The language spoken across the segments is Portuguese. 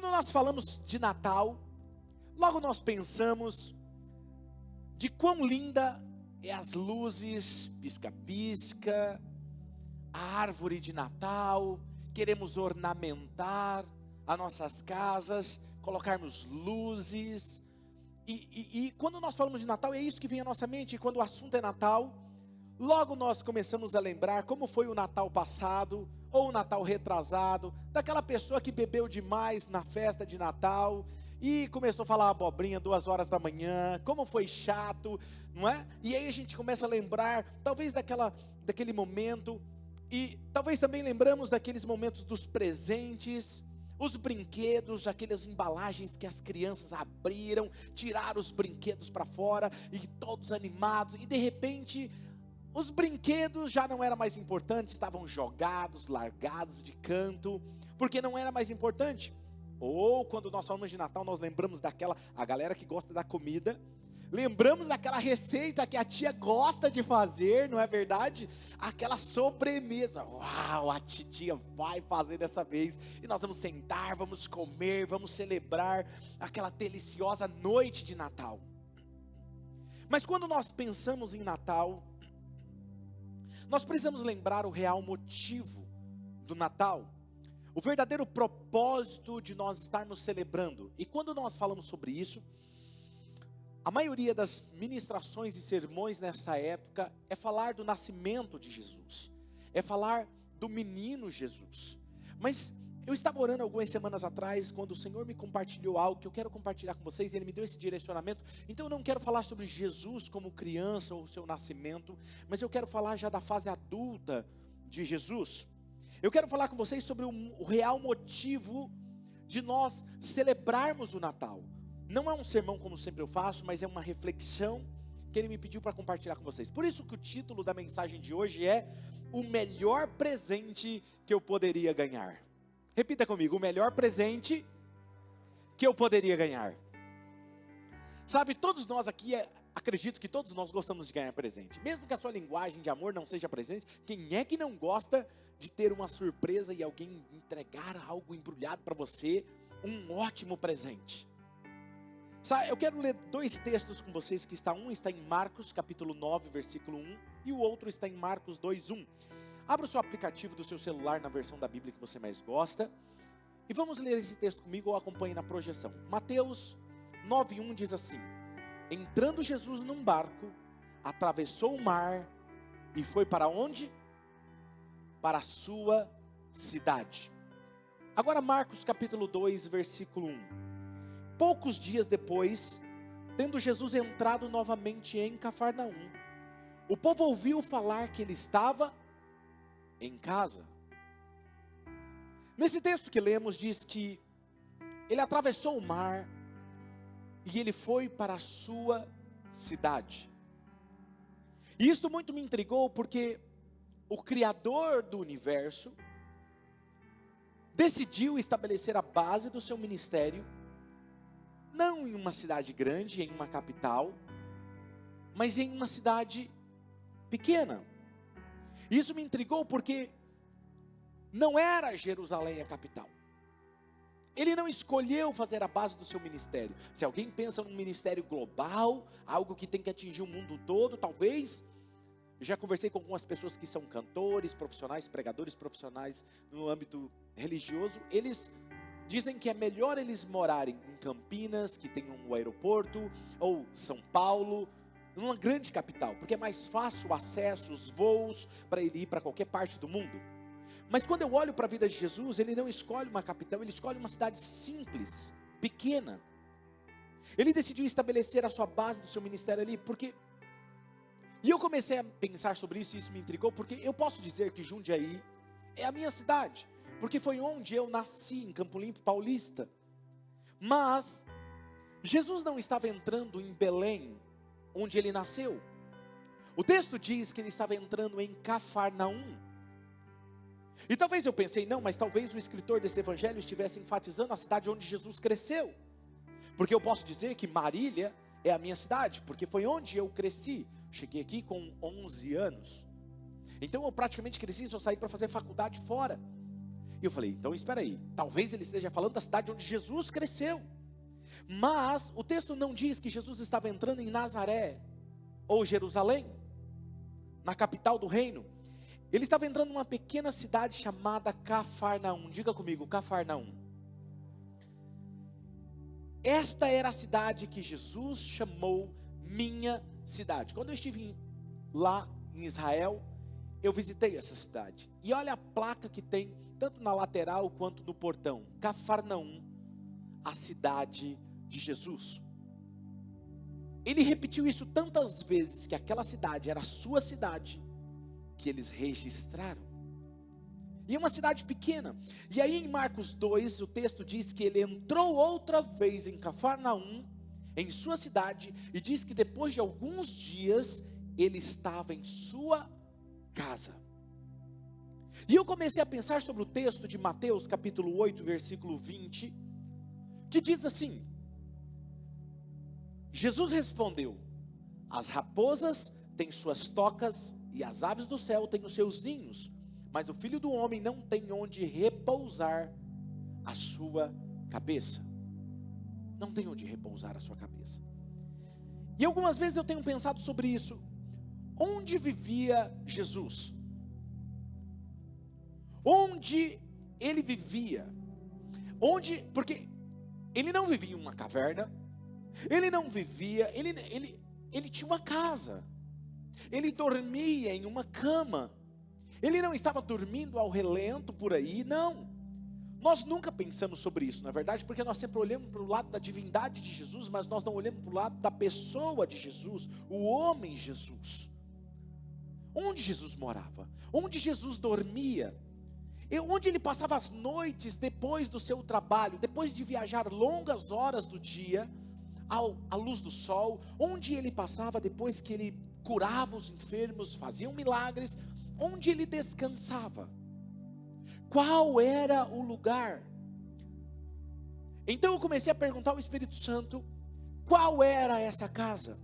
Quando nós falamos de Natal, logo nós pensamos de quão linda é as luzes, pisca-pisca, a árvore de Natal. Queremos ornamentar as nossas casas, colocarmos luzes. E quando nós falamos de Natal, é isso que vem à nossa mente. E quando o assunto é Natal, logo nós começamos a lembrar como foi o Natal passado, ou o Natal retrasado, daquela pessoa que bebeu demais na festa de Natal, e começou a falar abobrinha 2 horas da manhã, como foi chato, não é? E aí a gente começa a lembrar, talvez daquele momento, e talvez também lembramos daqueles momentos dos presentes, os brinquedos, aquelas embalagens que as crianças abriram, tiraram os brinquedos para fora, e todos animados, e de repente os brinquedos já não eram mais importantes, estavam jogados, largados de canto, porque não era mais importante. Ou quando nós falamos de Natal, nós lembramos a galera que gosta da comida, lembramos daquela receita que a tia gosta de fazer, não é verdade? Aquela sobremesa, uau, a titia vai fazer dessa vez, e nós vamos sentar, vamos comer, vamos celebrar aquela deliciosa noite de Natal. Mas quando nós pensamos em Natal, nós precisamos lembrar o real motivo do Natal, o verdadeiro propósito de nós estarmos celebrando. E quando nós falamos sobre isso, a maioria das ministrações e sermões nessa época é falar do nascimento de Jesus, é falar do menino Jesus. Mas eu estava orando algumas semanas atrás, quando o Senhor me compartilhou algo que eu quero compartilhar com vocês, e Ele me deu esse direcionamento. Então eu não quero falar sobre Jesus como criança ou seu nascimento, mas eu quero falar já da fase adulta de Jesus. Eu quero falar com vocês sobre o real motivo de nós celebrarmos o Natal. Não é um sermão como sempre eu faço, mas é uma reflexão que Ele me pediu para compartilhar com vocês. Por isso que o título da mensagem de hoje é o melhor presente que eu poderia ganhar. Repita comigo, o melhor presente que eu poderia ganhar. Sabe, todos nós aqui, acredito que todos nós gostamos de ganhar presente. Mesmo que a sua linguagem de amor não seja presente, quem é que não gosta de ter uma surpresa e alguém entregar algo embrulhado para você, um ótimo presente? Sabe, eu quero ler 2 textos com vocês, um está em Marcos capítulo 9, versículo 1, e o outro está em Marcos 2, 1. Abra o seu aplicativo do seu celular na versão da Bíblia que você mais gosta, e vamos ler esse texto comigo ou acompanhe na projeção. Mateus 9:1 diz assim: entrando Jesus num barco, atravessou o mar e foi para onde? Para a sua cidade. Agora Marcos capítulo 2, versículo 1. Poucos dias depois, tendo Jesus entrado novamente em Cafarnaum, o povo ouviu falar que ele estava em casa. Nesse texto que lemos diz que ele atravessou o mar e ele foi para a sua cidade. E isso muito me intrigou, porque o Criador do universo decidiu estabelecer a base do seu ministério não em uma cidade grande, em uma capital, mas em uma cidade pequena. Isso me intrigou porque não era Jerusalém a capital. Ele não escolheu fazer a base do seu ministério. Se alguém pensa num ministério global, algo que tem que atingir o mundo todo, talvez. Eu já conversei com algumas pessoas que são cantores profissionais, pregadores profissionais no âmbito religioso. Eles dizem que é melhor eles morarem em Campinas, que tem um aeroporto, ou São Paulo, numa grande capital, porque é mais fácil o acesso, os voos, para ele ir para qualquer parte do mundo. Mas quando eu olho para a vida de Jesus, ele não escolhe uma capital, ele escolhe uma cidade simples, pequena. Ele decidiu estabelecer a sua base do seu ministério ali, porque... E eu comecei a pensar sobre isso, e isso me intrigou, porque eu posso dizer que Jundiaí é a minha cidade, porque foi onde eu nasci, em Campo Limpo Paulista. Mas Jesus não estava entrando em Belém, onde ele nasceu. O texto diz que ele estava entrando em Cafarnaum. E talvez eu pensei, não, mas talvez o escritor desse evangelho estivesse enfatizando a cidade onde Jesus cresceu. Porque eu posso dizer que Marília é a minha cidade, porque foi onde eu cresci. Cheguei aqui com 11 anos. Então eu praticamente cresci, só saí para fazer faculdade fora. E eu falei, então espera aí, talvez ele esteja falando da cidade onde Jesus cresceu. Mas o texto não diz que Jesus estava entrando em Nazaré ou Jerusalém, na capital do reino. Ele estava entrando numa pequena cidade chamada Cafarnaum. Diga comigo, Cafarnaum. Esta era a cidade que Jesus chamou minha cidade. Quando eu estive lá em Israel, eu visitei essa cidade. E olha a placa que tem, tanto na lateral quanto no portão. Cafarnaum, a cidade de Jesus. Ele repetiu isso tantas vezes, que aquela cidade era a sua cidade, que eles registraram. E é uma cidade pequena. E aí em Marcos 2, o texto diz que ele entrou outra vez em Cafarnaum, em sua cidade, e diz que depois de alguns dias, ele estava em sua casa. E eu comecei a pensar sobre o texto de Mateus capítulo 8, versículo 20, que diz assim: Jesus respondeu: as raposas têm suas tocas e as aves do céu têm os seus ninhos, mas o Filho do Homem não tem onde repousar a sua cabeça. Não tem onde repousar a sua cabeça. E algumas vezes eu tenho pensado sobre isso. Onde vivia Jesus? Onde ele vivia? Porque ele não vivia em uma caverna, ele não vivia, ele tinha uma casa, ele dormia em uma cama, ele não estava dormindo ao relento por aí, não. Nós nunca pensamos sobre isso, na verdade, porque nós sempre olhamos para o lado da divindade de Jesus, mas nós não olhamos para o lado da pessoa de Jesus, o homem Jesus. Onde Jesus morava? Onde Jesus dormia? Onde ele passava as noites depois do seu trabalho, depois de viajar longas horas do dia, à luz do sol? Onde ele passava depois que ele curava os enfermos, fazia milagres? Onde ele descansava? Qual era o lugar? Então eu comecei a perguntar ao Espírito Santo, qual era essa casa?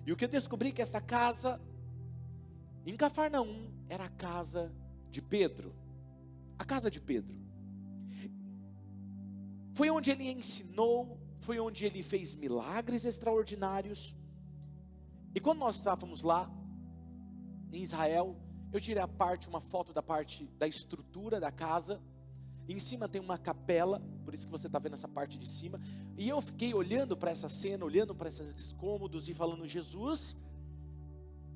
E o que eu descobri que essa casa, em Cafarnaum, era a casa de Pedro. A casa de Pedro. Foi onde ele ensinou, foi onde ele fez milagres extraordinários. E quando nós estávamos lá, em Israel, eu tirei uma foto da parte da estrutura da casa. Em cima tem uma capela, por isso que você está vendo essa parte de cima. E eu fiquei olhando para essa cena, olhando para esses cômodos e falando, Jesus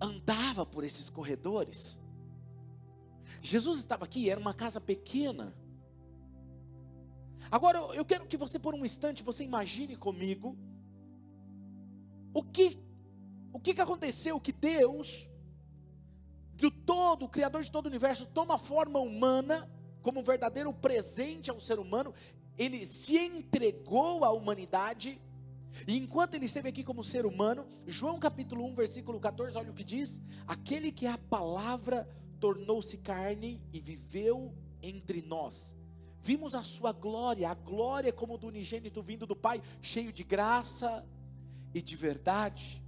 andava por esses corredores. Jesus estava aqui, era uma casa pequena. Agora eu quero que você por um instante, você imagine comigo, o que aconteceu, que Deus, o Criador de todo o universo, toma forma humana, como um verdadeiro presente ao ser humano. Ele se entregou à humanidade, e enquanto ele esteve aqui como ser humano, João capítulo 1, versículo 14, olha o que diz: aquele que é a palavra tornou-se carne e viveu entre nós. Vimos a sua glória, a glória como do unigênito vindo do Pai, cheio de graça e de verdade.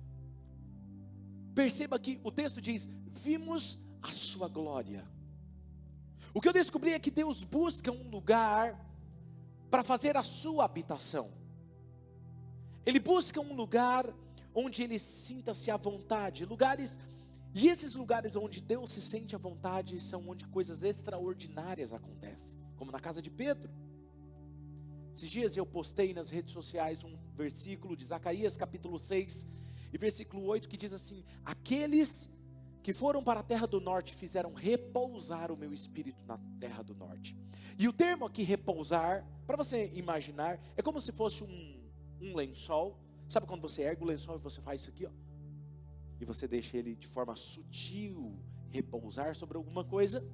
Perceba que o texto diz, vimos a sua glória. O que eu descobri é que Deus busca um lugar para fazer a sua habitação. Ele busca um lugar onde ele sinta-se à vontade, e esses lugares onde Deus se sente à vontade são onde coisas extraordinárias acontecem, como na casa de Pedro. Esses dias eu postei nas redes sociais um versículo de Zacarias capítulo 6 e versículo 8 que diz assim: aqueles que foram para a terra do norte fizeram repousar o meu espírito na terra do norte. E o termo aqui repousar, para você imaginar, é como se fosse um lençol. Sabe quando você ergue o lençol e você faz isso aqui, ó, e você deixa ele de forma sutil repousar sobre alguma coisa?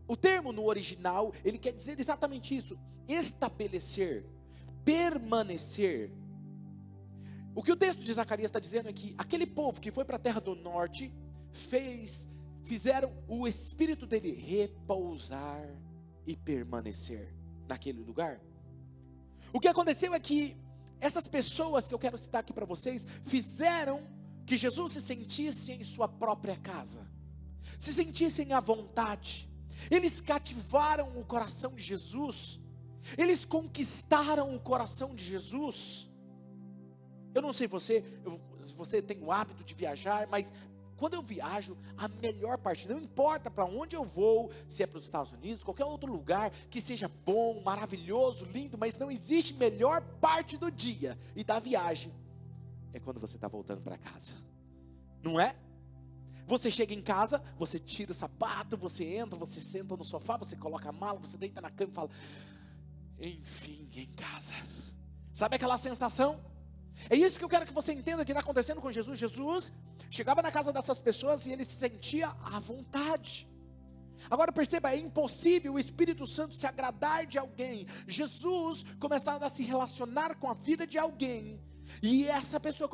O termo no original, ele quer dizer exatamente isso: estabelecer, permanecer. O que o texto de Zacarias está dizendo é que aquele povo que foi para a terra do norte, fizeram o espírito dele repousar e permanecer naquele lugar. O que aconteceu é que essas pessoas que eu quero citar aqui para vocês, fizeram que Jesus se sentisse em sua própria casa, se sentissem à vontade. Eles cativaram o coração de Jesus. Eles conquistaram o coração de Jesus. Eu não sei se você tem o hábito de viajar, mas quando eu viajo, a melhor parte, não importa para onde eu vou, se é para os Estados Unidos, qualquer outro lugar, que seja bom, maravilhoso, lindo, mas não existe melhor parte do dia e da viagem, é quando você está voltando para casa, não é? Você chega em casa, você tira o sapato, você entra, você senta no sofá, você coloca a mala, você deita na cama e fala, enfim, em casa. Sabe aquela sensação? É isso que eu quero que você entenda que está acontecendo com Jesus. Jesus chegava na casa dessas pessoas e ele se sentia à vontade. Agora perceba, é impossível o Espírito Santo se agradar de alguém. Jesus começar a se relacionar com a vida de alguém e essa pessoa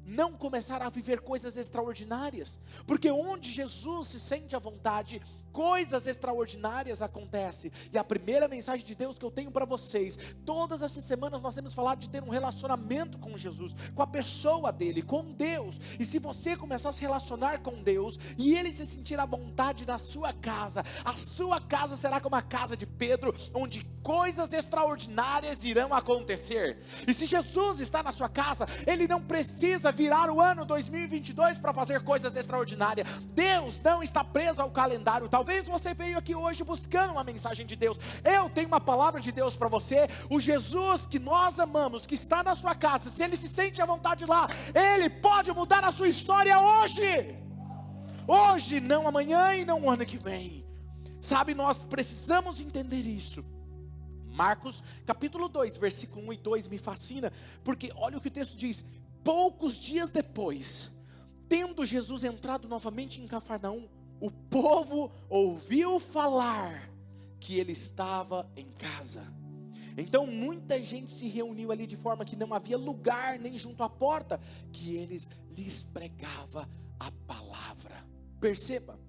não começar a viver coisas extraordinárias, porque onde Jesus se sente à vontade, coisas extraordinárias acontecem. E a primeira mensagem de Deus que eu tenho para vocês, todas essas semanas nós temos falado de ter um relacionamento com Jesus, com a pessoa dele, com Deus. E se você começar a se relacionar com Deus, e ele se sentir à vontade na sua casa, a sua casa será como a casa de Pedro, onde coisas extraordinárias irão acontecer. E se Jesus está na sua casa, ele não precisa virar o ano 2022 para fazer coisas extraordinárias. Deus não está preso ao calendário. Talvez você veio aqui hoje buscando uma mensagem de Deus. Eu tenho uma palavra de Deus para você. O Jesus que nós amamos, que está na sua casa, se ele se sente à vontade lá, ele pode mudar a sua história hoje. Hoje, não amanhã e não o ano que vem. Sabe, nós precisamos entender isso. Marcos capítulo 2, versículo 1 e 2 me fascina, porque olha o que o texto diz. Poucos dias depois, tendo Jesus entrado novamente em Cafarnaum, o povo ouviu falar que ele estava em casa. Então muita gente se reuniu ali, de forma que não havia lugar nem junto à porta, que lhes pregava a palavra. Perceba,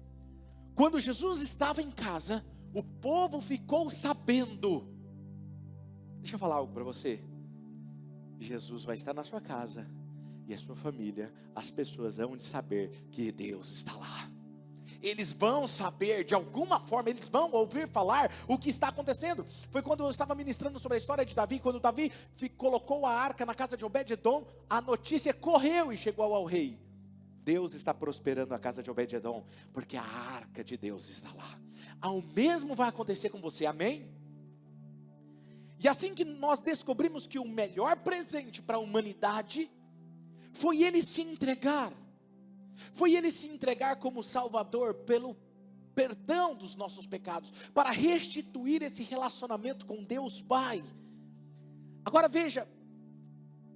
quando Jesus estava em casa, o povo ficou sabendo. Deixa eu falar algo para você. Jesus vai estar na sua casa, e a sua família, as pessoas vão saber que Deus está lá. Eles vão saber, de alguma forma, eles vão ouvir falar o que está acontecendo. Foi quando eu estava ministrando sobre a história de Davi, quando Davi colocou a arca na casa de Obed-edom, a notícia correu e chegou ao rei. Deus está prosperando a casa de Obed-edom, porque a arca de Deus está lá. Ao mesmo vai acontecer com você, amém? E assim que nós descobrimos que o melhor presente para a humanidade foi ele se entregar. Foi ele se entregar como Salvador pelo perdão dos nossos pecados, para restituir esse relacionamento com Deus Pai. Agora veja,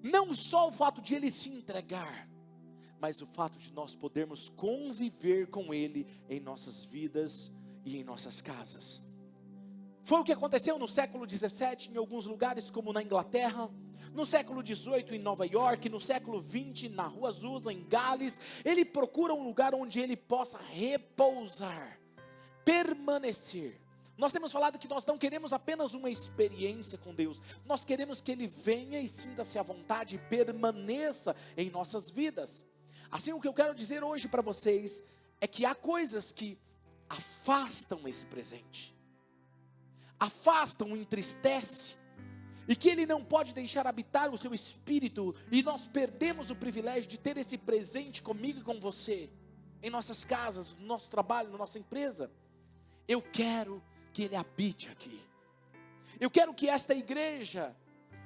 não só o fato de ele se entregar, mas o fato de nós podermos conviver com ele em nossas vidas e em nossas casas. Foi o que aconteceu no século 17 em alguns lugares, como na Inglaterra, no século 18 em Nova York, no século 20 na Rua Azusa, em Gales. Ele procura um lugar onde ele possa repousar, permanecer. Nós temos falado que nós não queremos apenas uma experiência com Deus, nós queremos que ele venha e sinta-se à vontade e permaneça em nossas vidas. Assim, o que eu quero dizer hoje para vocês é que há coisas que afastam esse presente, afastam, entristece, e que ele não pode deixar habitar o seu espírito, e nós perdemos o privilégio de ter esse presente comigo e com você, em nossas casas, no nosso trabalho, na nossa empresa. Eu quero que ele habite aqui. Eu quero que esta igreja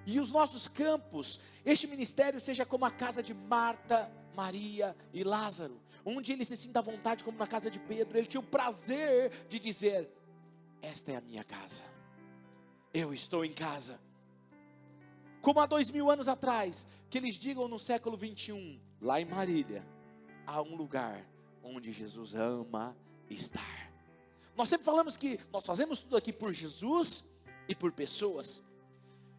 e os nossos campos, este ministério seja como a casa de Marta, Maria e Lázaro, onde ele se sinta à vontade como na casa de Pedro. Ele tinha o prazer de dizer: esta é a minha casa, eu estou em casa. Como há 2000 anos atrás, que eles digam no século 21, lá em Marília, há um lugar onde Jesus ama estar. Nós sempre falamos que nós fazemos tudo aqui por Jesus e por pessoas,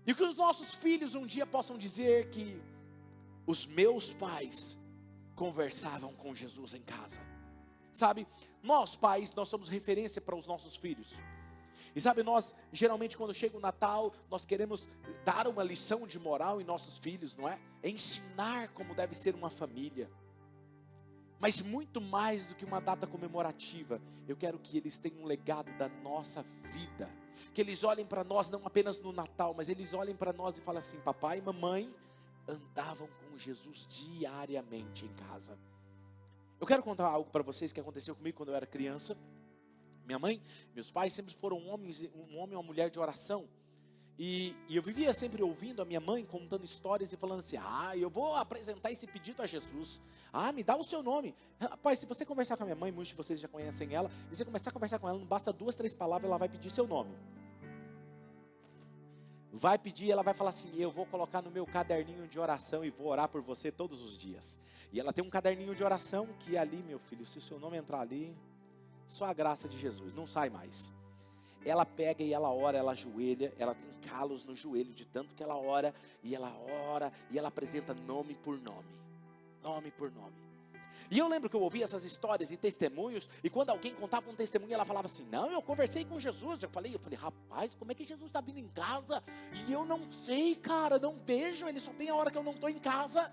e que os nossos filhos um dia possam dizer que os meus pais conversavam com Jesus em casa. Sabe, nós pais, nós somos referência para os nossos filhos. E sabe, nós geralmente quando chega o Natal, nós queremos dar uma lição de moral em nossos filhos, não é? Ensinar como deve ser uma família. Mas muito mais do que uma data comemorativa, eu quero que eles tenham um legado da nossa vida. Que eles olhem para nós não apenas no Natal, mas eles olhem para nós e falem assim: papai e mamãe andavam com Jesus diariamente em casa. Eu quero contar algo para vocês que aconteceu comigo quando eu era criança. Minha mãe, meus pais sempre foram um homem e uma mulher de oração. E eu vivia sempre ouvindo a minha mãe contando histórias e falando assim: eu vou apresentar esse pedido a Jesus. Me dá o seu nome. Rapaz, se você conversar com a minha mãe, muitos de vocês já conhecem ela, e você começar a conversar com ela, não basta 2, 3 palavras, ela vai pedir seu nome. Vai pedir, ela vai falar assim: eu vou colocar no meu caderninho de oração e vou orar por você todos os dias. E ela tem um caderninho de oração que ali, meu filho, se o seu nome entrar ali, só a graça de Jesus, não sai mais. Ela pega e ela ora, ela ajoelha, ela tem calos no joelho de tanto que ela ora, e ela apresenta nome por nome, nome por nome. E eu lembro que eu ouvia essas histórias e testemunhos, e quando alguém contava um testemunho, ela falava assim: não, eu conversei com Jesus. Eu falei, rapaz, como é que Jesus está vindo em casa? E eu não sei, cara, não vejo, ele só tem a hora que eu não estou em casa.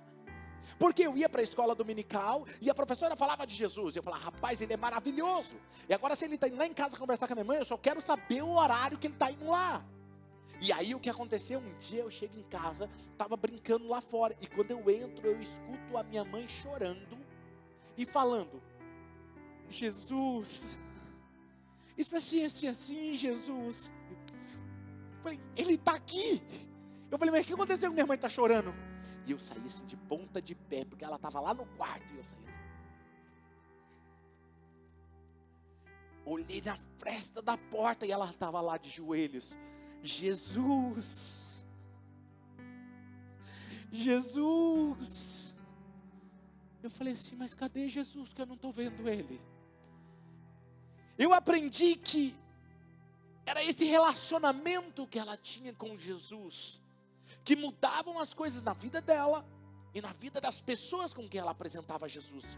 Porque eu ia para a escola dominical e a professora falava de Jesus. Eu falava, rapaz, ele é maravilhoso. E agora, se ele está indo lá em casa conversar com a minha mãe, eu só quero saber o horário que ele está indo lá. E aí o que aconteceu? Um dia eu chego em casa, estava brincando lá fora, e quando eu entro, eu escuto a minha mãe chorando e falando: Jesus, isso é assim, Jesus. Eu falei, ele está aqui. Eu falei, mas o que aconteceu que minha mãe está chorando? E eu saí assim de ponta de pé, porque ela estava lá no quarto, e eu saí assim. Olhei na fresta da porta e ela estava lá de joelhos. Jesus, Jesus. Eu falei assim, mas cadê Jesus que eu não estou vendo ele? Eu aprendi que era esse relacionamento que ela tinha com Jesus, que mudavam as coisas na vida dela e na vida das pessoas com quem ela apresentava Jesus.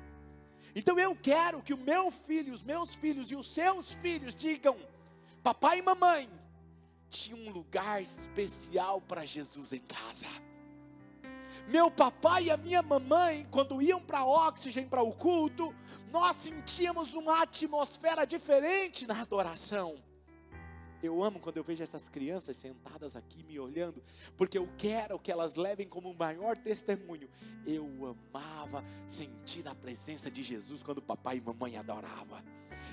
Então eu quero que o meu filho, os meus filhos e os seus filhos digam: papai e mamãe tinha um lugar especial para Jesus em casa. Meu papai e a minha mamãe, quando iam para Oxygen, para o culto, nós sentíamos uma atmosfera diferente na adoração. Eu amo quando eu vejo essas crianças sentadas aqui me olhando, porque eu quero que elas levem como um maior testemunho: eu amava sentir a presença de Jesus quando papai e mamãe adoravam.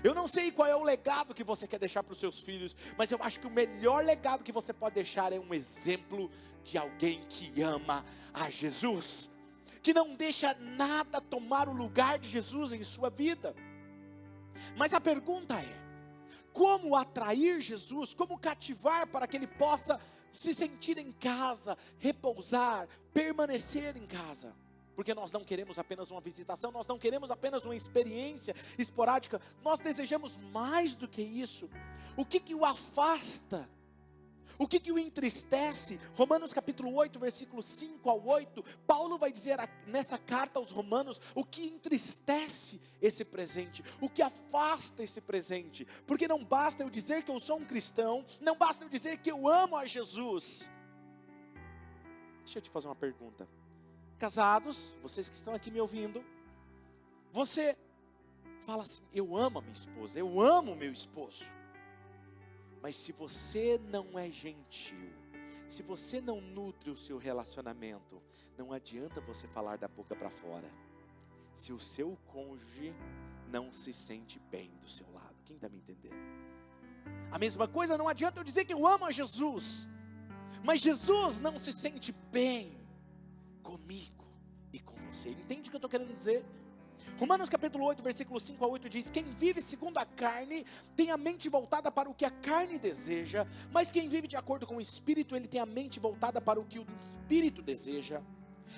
Eu não sei qual é o legado que você quer deixar para os seus filhos, mas eu acho que o melhor legado que você pode deixar é um exemplo de alguém que ama a Jesus, que não deixa nada tomar o lugar de Jesus em sua vida. Mas a pergunta é: como atrair Jesus, como cativar para que ele possa se sentir em casa, repousar, permanecer em casa? Porque nós não queremos apenas uma visitação, nós não queremos apenas uma experiência esporádica, nós desejamos mais do que isso. O que o afasta? O que o entristece? Romanos capítulo 8, versículos 5 ao 8, Paulo vai dizer nessa carta aos Romanos o que entristece esse presente, o que afasta esse presente. Porque não basta eu dizer que eu sou um cristão, não basta eu dizer que eu amo a Jesus. Deixa eu te fazer uma pergunta. Casados, vocês que estão aqui me ouvindo, você fala assim: eu amo a minha esposa, eu amo o meu esposo. Mas se você não é gentil, se você não nutre o seu relacionamento, não adianta você falar da boca para fora, se o seu cônjuge não se sente bem do seu lado. Quem está me entendendo? A mesma coisa, não adianta eu dizer que eu amo a Jesus, mas Jesus não se sente bem comigo e com você. Entende o que eu estou querendo dizer? Romanos capítulo 8, versículo 5 a 8 diz: quem vive segundo a carne tem a mente voltada para o que a carne deseja, mas quem vive de acordo com o Espírito, ele tem a mente voltada para o que o Espírito deseja.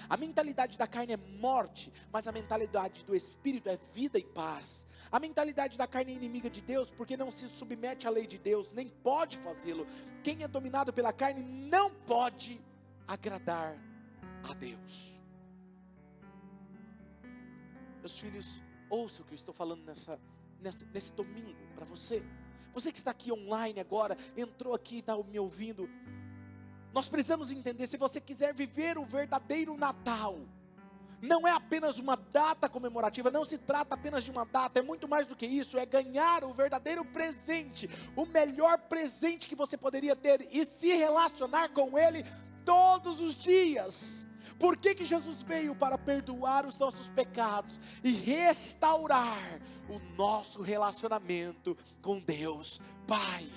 A mentalidade da carne é morte, mas a mentalidade do Espírito é vida e paz. A mentalidade da carne é inimiga de Deus, porque não se submete à lei de Deus, nem pode fazê-lo. Quem é dominado pela carne não pode agradar a Deus. Meus filhos, ouça o que eu estou falando nesse domingo para você. Você que está aqui online agora, entrou aqui e está me ouvindo. Nós precisamos entender, se você quiser viver o verdadeiro Natal, não é apenas uma data comemorativa, não se trata apenas de uma data, é muito mais do que isso, é ganhar o verdadeiro presente, o melhor presente que você poderia ter, e se relacionar com Ele todos os dias. Por que Jesus veio? Para perdoar os nossos pecados e restaurar o nosso relacionamento com Deus Pai.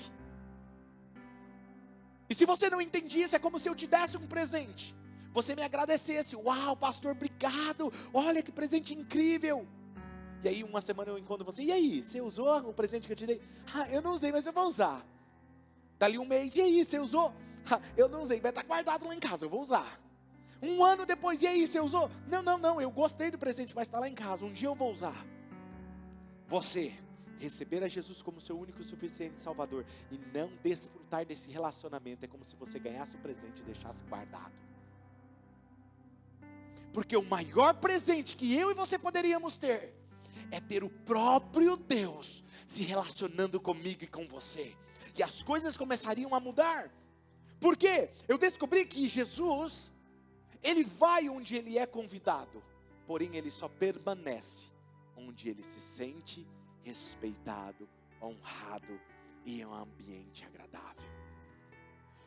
E se você não entende isso, é como se eu te desse um presente, você me agradecesse: uau, pastor, obrigado, olha que presente incrível. E aí uma semana eu encontro você: e aí, você usou o presente que eu te dei? Eu não usei, mas eu vou usar. Dali um mês: e aí, você usou? Eu não usei, vai estar guardado lá em casa, eu vou usar. Um ano depois: e aí, você usou? Não, eu gostei do presente, mas está lá em casa, um dia eu vou usar. Você receber a Jesus como seu único e suficiente Salvador e não desfrutar desse relacionamento, é como se você ganhasse o presente e deixasse guardado. Porque o maior presente que eu e você poderíamos ter é ter o próprio Deus se relacionando comigo e com você, e as coisas começariam a mudar. Porque eu descobri que Jesus, Ele vai onde Ele é convidado, porém Ele só permanece onde Ele se sente respeitado, honrado e em um ambiente agradável.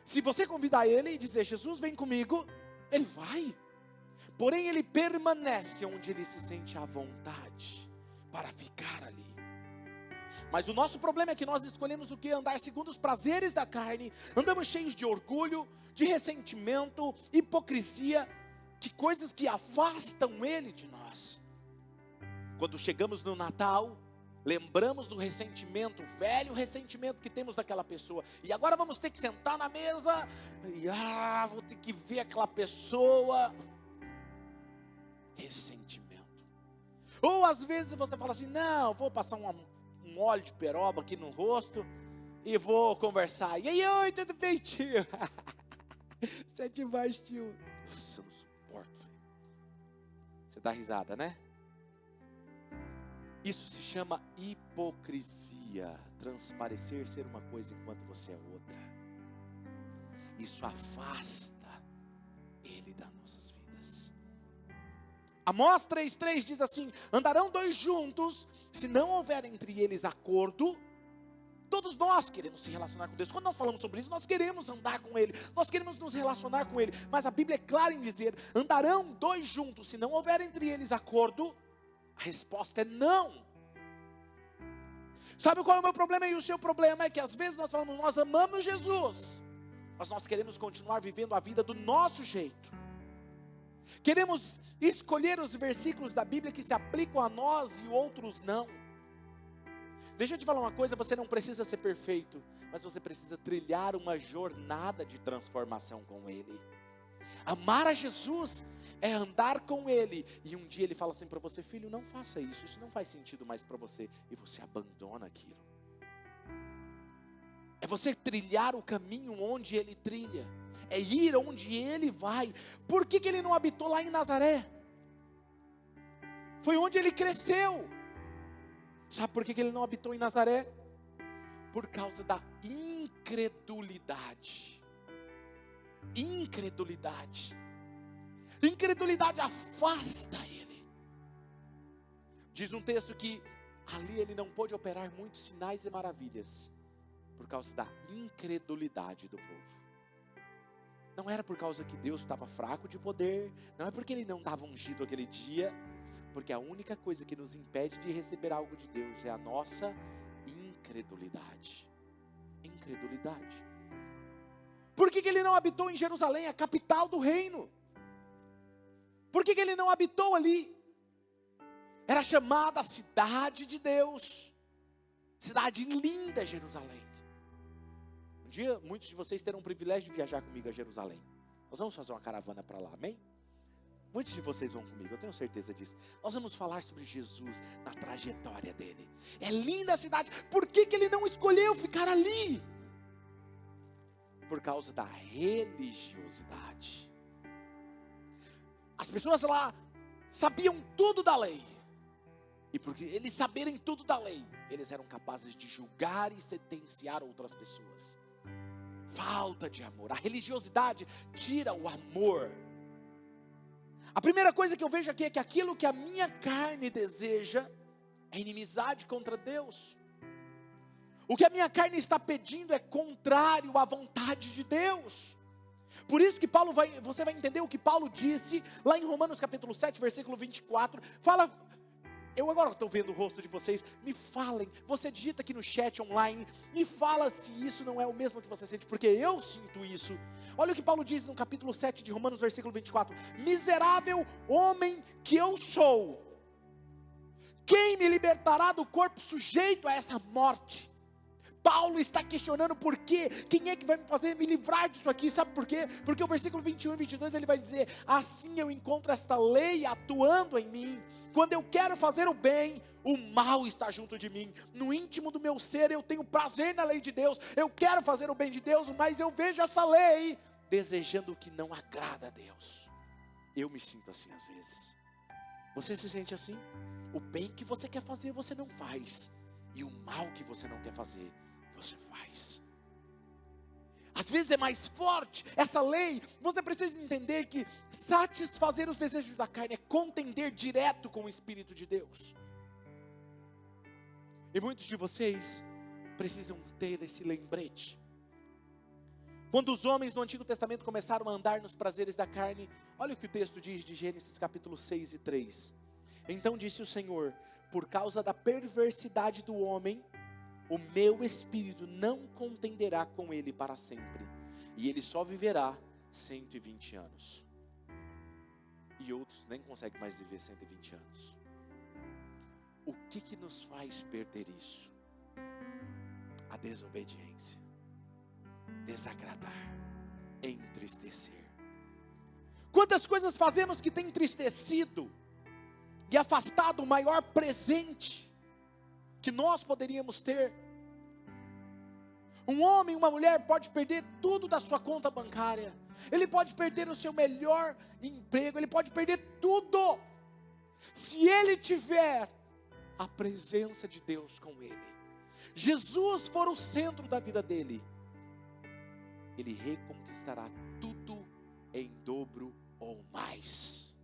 Se você convidar Ele e dizer: Jesus, vem comigo, Ele vai. Porém Ele permanece onde Ele se sente à vontade para ficar ali. Mas o nosso problema é que nós escolhemos o que? Andar segundo os prazeres da carne. Andamos cheios de orgulho, de ressentimento, hipocrisia, de coisas que afastam Ele de nós. Quando chegamos no Natal, lembramos do ressentimento, o velho ressentimento que temos daquela pessoa. E agora vamos ter que sentar na mesa e vou ter que ver aquela pessoa. Ressentimento. Ou às vezes você fala assim: não, vou passar um óleo de peroba aqui no rosto e vou conversar. E aí, oi, tudo bem, tio? Você é demais, tio. Nossa, eu não suporto. Você dá risada, né? Isso se chama hipocrisia. Transparecer ser uma coisa enquanto você é outra. Isso afasta Ele das nossas vidas. Amós 3,3 diz assim: andarão dois juntos, se não houver entre eles acordo. Todos nós queremos se relacionar com Deus. Quando nós falamos sobre isso, nós queremos andar com Ele, nós queremos nos relacionar com Ele. Mas a Bíblia é clara em dizer: andarão dois juntos, se não houver entre eles acordo. A resposta é não. Sabe qual é o meu problema e o seu problema? É que às vezes nós falamos: nós amamos Jesus, mas nós queremos continuar vivendo a vida do nosso jeito. Queremos escolher os versículos da Bíblia que se aplicam a nós e outros não. Deixa eu te falar uma coisa: você não precisa ser perfeito, mas você precisa trilhar uma jornada de transformação com Ele. Amar a Jesus é andar com Ele, e um dia Ele fala assim para você: filho, não faça isso, isso não faz sentido mais para você, e você abandona aquilo. É você trilhar o caminho onde Ele trilha, é ir onde Ele vai. Por que Ele não habitou lá em Nazaré? Foi onde Ele cresceu. Sabe por que Ele não habitou em Nazaré? Por causa da incredulidade. Incredulidade afasta Ele. Diz um texto que ali Ele não pôde operar muitos sinais e maravilhas, por causa da incredulidade do povo. Não era por causa que Deus estava fraco de poder, não é porque Ele não estava ungido aquele dia, porque a única coisa que nos impede de receber algo de Deus é a nossa incredulidade. Incredulidade. Por que Ele não habitou em Jerusalém, a capital do reino? Por que Ele não habitou ali? Era chamada a cidade de Deus. Cidade linda, Jerusalém. Um dia, muitos de vocês terão o privilégio de viajar comigo a Jerusalém. Nós vamos fazer uma caravana para lá, amém? Muitos de vocês vão comigo, eu tenho certeza disso. Nós vamos falar sobre Jesus, na trajetória dele. É linda a cidade. Por que Ele não escolheu ficar ali? Por causa da religiosidade. As pessoas lá sabiam tudo da lei. E porque eles saberem tudo da lei, eles eram capazes de julgar e sentenciar outras pessoas. Falta de amor. A religiosidade tira o amor. A primeira coisa que eu vejo aqui é que aquilo que a minha carne deseja é inimizade contra Deus. O que a minha carne está pedindo é contrário à vontade de Deus. Por isso que você vai entender o que Paulo disse lá em Romanos capítulo 7, versículo 24. Fala, eu agora estou vendo o rosto de vocês, me falem, você digita aqui no chat online, me fala se isso não é o mesmo que você sente, porque eu sinto isso. Olha o que Paulo diz no capítulo 7 de Romanos, versículo 24. Miserável homem que eu sou, quem me libertará do corpo sujeito a essa morte? Paulo está questionando por quê, quem é que vai me fazer me livrar disso aqui, sabe por quê? Porque o versículo 21 e 22 ele vai dizer, assim eu encontro esta lei atuando em mim, quando eu quero fazer o bem, o mal está junto de mim, no íntimo do meu ser eu tenho prazer na lei de Deus, eu quero fazer o bem de Deus, mas eu vejo essa lei, desejando o que não agrada a Deus. Eu me sinto assim às vezes. Você se sente assim? O bem que você quer fazer você não faz, e o mal que você não quer fazer você faz. Às vezes é mais forte essa lei. Você precisa entender que satisfazer os desejos da carne é contender direto com o Espírito de Deus. E muitos de vocês precisam ter esse lembrete. Quando os homens no Antigo Testamento começaram a andar nos prazeres da carne, olha o que o texto diz de Gênesis capítulo 6 e 3. Então disse o Senhor, por causa da perversidade do homem, o meu espírito não contenderá com ele para sempre, e ele só viverá 120 anos. E outros nem conseguem mais viver 120 anos. O que nos faz perder isso? A desobediência, desagradar, entristecer. Quantas coisas fazemos que tem entristecido e afastado o maior presente que nós poderíamos ter. Um homem, uma mulher pode perder tudo da sua conta bancária, ele pode perder o seu melhor emprego, ele pode perder tudo, se ele tiver a presença de Deus com ele, Jesus for o centro da vida dele, ele reconquistará tudo em dobro ou mais,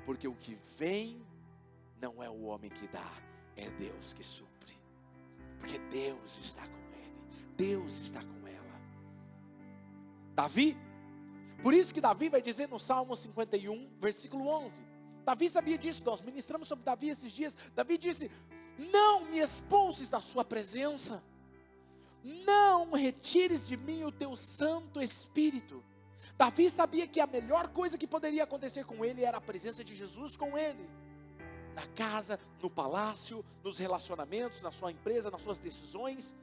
porque o que vem não é o homem que dá, é Deus que supre, porque Deus está com ele, Deus está com ela. Davi, por isso que Davi vai dizer no Salmo 51, versículo 11, Davi sabia disso, nós ministramos sobre Davi esses dias, Davi disse, não me expulses da sua presença, não retires de mim o teu Santo Espírito. Davi sabia que a melhor coisa que poderia acontecer com ele era a presença de Jesus com ele, na casa, no palácio, nos relacionamentos, na sua empresa, nas suas decisões.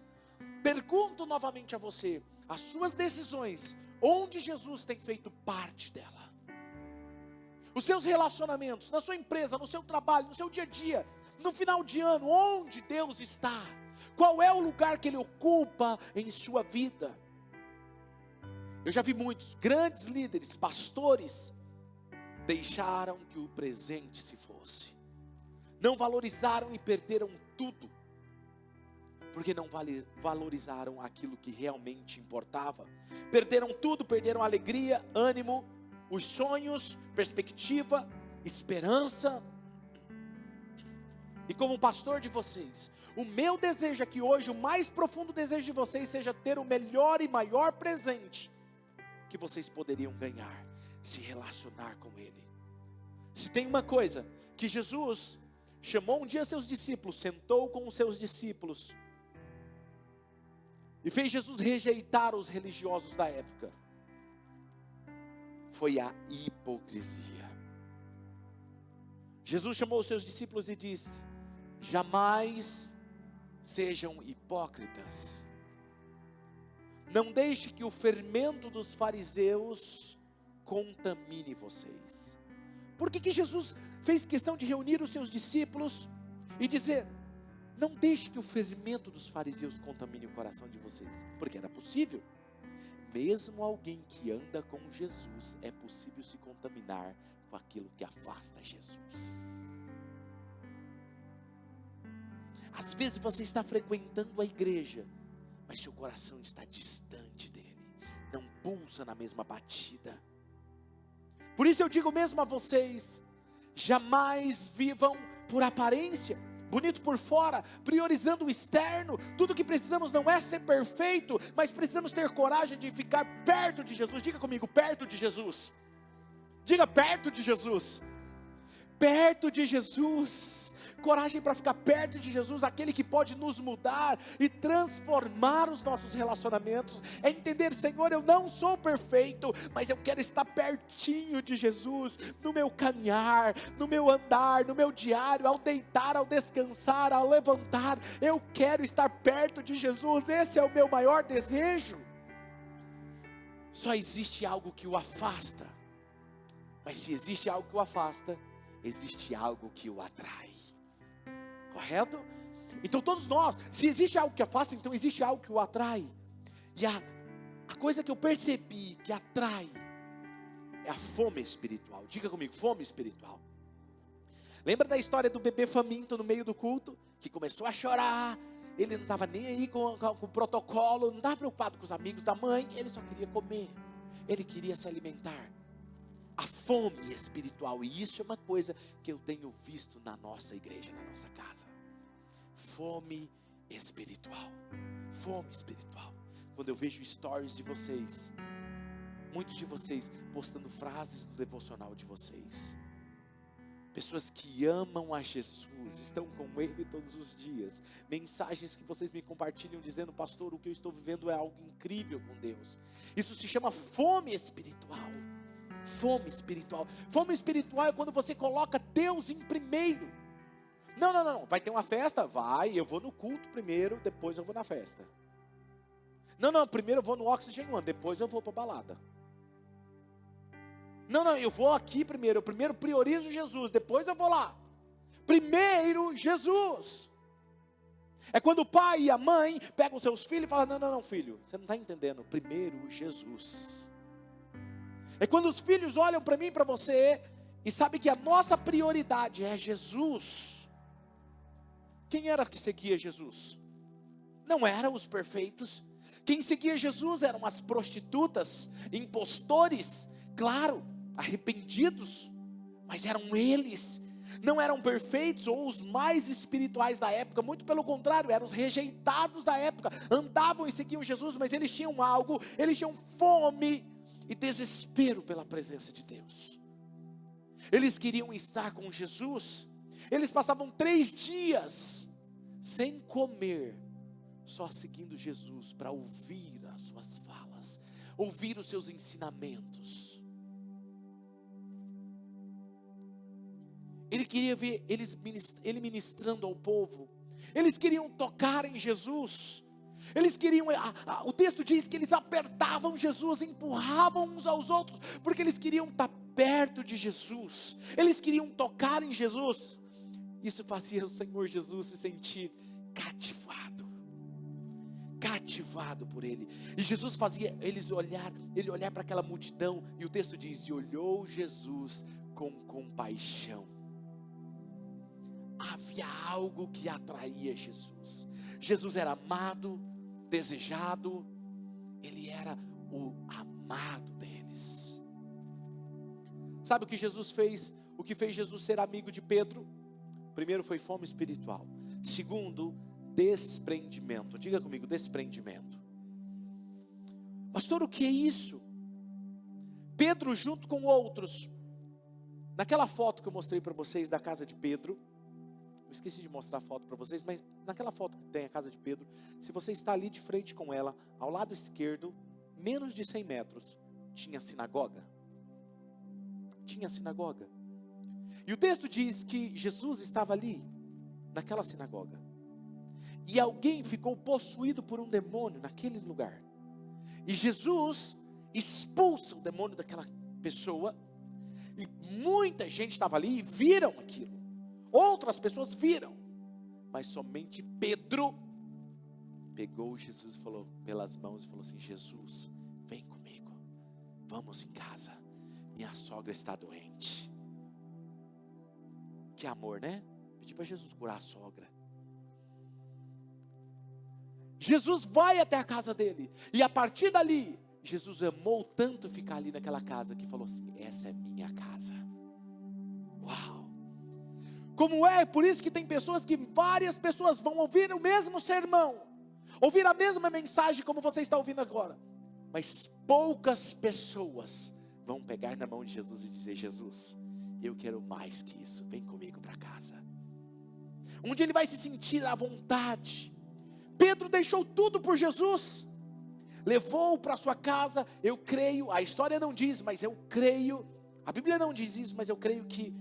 Pergunto novamente a você, as suas decisões, onde Jesus tem feito parte dela? Os seus relacionamentos, na sua empresa, no seu trabalho, no seu dia a dia, no final de ano, onde Deus está? Qual é o lugar que Ele ocupa em sua vida? Eu já vi muitos grandes líderes, pastores, deixaram que o presente se fosse, não valorizaram e perderam tudo, porque não valorizaram aquilo que realmente importava, perderam tudo, perderam alegria, ânimo, os sonhos, perspectiva, esperança. E como pastor de vocês, o meu desejo é que hoje, o mais profundo desejo de vocês seja ter o melhor e maior presente que vocês poderiam ganhar, se relacionar com Ele. Se tem uma coisa que Jesus chamou um dia seus discípulos, sentou com os seus discípulos e fez Jesus rejeitar os religiosos da época, foi a hipocrisia. Jesus chamou os seus discípulos e disse, jamais sejam hipócritas, não deixe que o fermento dos fariseus contamine vocês. Por que Jesus fez questão de reunir os seus discípulos e dizer, não deixe que o fermento dos fariseus contamine o coração de vocês? Porque era possível, mesmo alguém que anda com Jesus, é possível se contaminar com aquilo que afasta Jesus. Às vezes você está frequentando a igreja, mas seu coração está distante dele, não pulsa na mesma batida. Por isso eu digo mesmo a vocês, jamais vivam por aparência, bonito por fora, priorizando o externo. Tudo que precisamos não é ser perfeito, mas precisamos ter coragem de ficar perto de Jesus. Diga comigo, perto de Jesus. Diga, perto de Jesus. Perto de Jesus. Coragem para ficar perto de Jesus, aquele que pode nos mudar e transformar os nossos relacionamentos. É entender, Senhor, eu não sou perfeito, mas eu quero estar pertinho de Jesus, no meu caminhar, no meu andar, no meu diário, ao deitar, ao descansar, ao levantar. Eu quero estar perto de Jesus, esse é o meu maior desejo. Só existe algo que o afasta, mas se existe algo que o afasta, existe algo que o atrai. Correto? Então todos nós, se existe algo que afasta, então existe algo que o atrai. E a coisa que eu percebi que atrai é a fome espiritual. Diga comigo, fome espiritual. Lembra da história do bebê faminto no meio do culto? Que começou a chorar. Ele não estava nem aí com o protocolo, não estava preocupado com os amigos da mãe. Ele só queria comer, ele queria se alimentar. A fome espiritual, e isso é uma coisa que eu tenho visto na nossa igreja, na nossa casa. Fome espiritual. Fome espiritual. Quando eu vejo stories de vocês, muitos de vocês postando frases do devocional de vocês, pessoas que amam a Jesus, estão com Ele todos os dias, mensagens que vocês me compartilham dizendo, pastor, o que eu estou vivendo é algo incrível com Deus. Isso se chama fome espiritual. Fome espiritual. Fome espiritual é quando você coloca Deus em primeiro. Não. Vai ter uma festa? Vai. Eu vou no culto primeiro, depois eu vou na festa. Não. Primeiro eu vou no Oxygen One, depois eu vou para a balada. Não. Eu vou aqui primeiro. Eu primeiro priorizo Jesus, depois eu vou lá. Primeiro Jesus. É quando o pai e a mãe pegam os seus filhos e falam, não, filho, você não está entendendo. Primeiro Jesus. É quando os filhos olham para mim e para você e sabem que a nossa prioridade é Jesus. Quem era que seguia Jesus? Não eram os perfeitos. Quem seguia Jesus eram as prostitutas, impostores, claro, arrependidos, mas eram eles. Não eram perfeitos ou os mais espirituais da época, muito pelo contrário, eram os rejeitados da época. Andavam e seguiam Jesus, mas eles tinham algo, eles tinham fome e desespero pela presença de Deus. Eles queriam estar com Jesus. Eles passavam 3 dias sem comer, só seguindo Jesus, para ouvir as suas falas, ouvir os seus ensinamentos. Ele queria ver ele ministrando ao povo. Eles queriam tocar em Jesus. Eles queriam, o texto diz que eles apertavam Jesus, empurravam uns aos outros, porque eles queriam estar perto de Jesus, eles queriam tocar em Jesus. Isso fazia o Senhor Jesus se sentir cativado por Ele. E Jesus fazia ele olhar para aquela multidão, e o texto diz, e olhou Jesus com compaixão. Havia algo que atraía Jesus. Jesus era amado, desejado, Ele era o amado deles. Sabe o que Jesus fez? O que fez Jesus ser amigo de Pedro? Primeiro foi fome espiritual. Segundo, desprendimento. Diga comigo, desprendimento. Pastor, o que é isso? Pedro junto com outros. Naquela foto que eu mostrei para vocês da casa de Pedro, eu esqueci de mostrar a foto para vocês, mas naquela foto que tem a casa de Pedro, se você está ali de frente com ela, ao lado esquerdo, menos de 100 metros, tinha sinagoga. Tinha sinagoga. E o texto diz que Jesus estava ali, naquela sinagoga. E alguém ficou possuído por um demônio naquele lugar. E Jesus expulsa o demônio daquela pessoa. E muita gente estava ali e viram aquilo. Outras pessoas viram, mas somente Pedro pegou Jesus e falou, pelas mãos, e falou assim, Jesus, vem comigo, vamos em casa, minha sogra está doente. Que amor, né? Pedir para Jesus curar a sogra. Jesus vai até a casa dele, e a partir dali, Jesus amou tanto ficar ali naquela casa, que falou assim: essa é minha casa. Uau! Como é, por isso que tem pessoas que várias pessoas vão ouvir o mesmo sermão, ouvir a mesma mensagem como você está ouvindo agora, mas poucas pessoas vão pegar na mão de Jesus e dizer: Jesus, eu quero mais que isso, vem comigo para casa. Onde ele vai se sentir à vontade. Pedro deixou tudo por Jesus, levou para sua casa. Eu creio, a história não diz, mas eu creio, a Bíblia não diz isso, mas eu creio que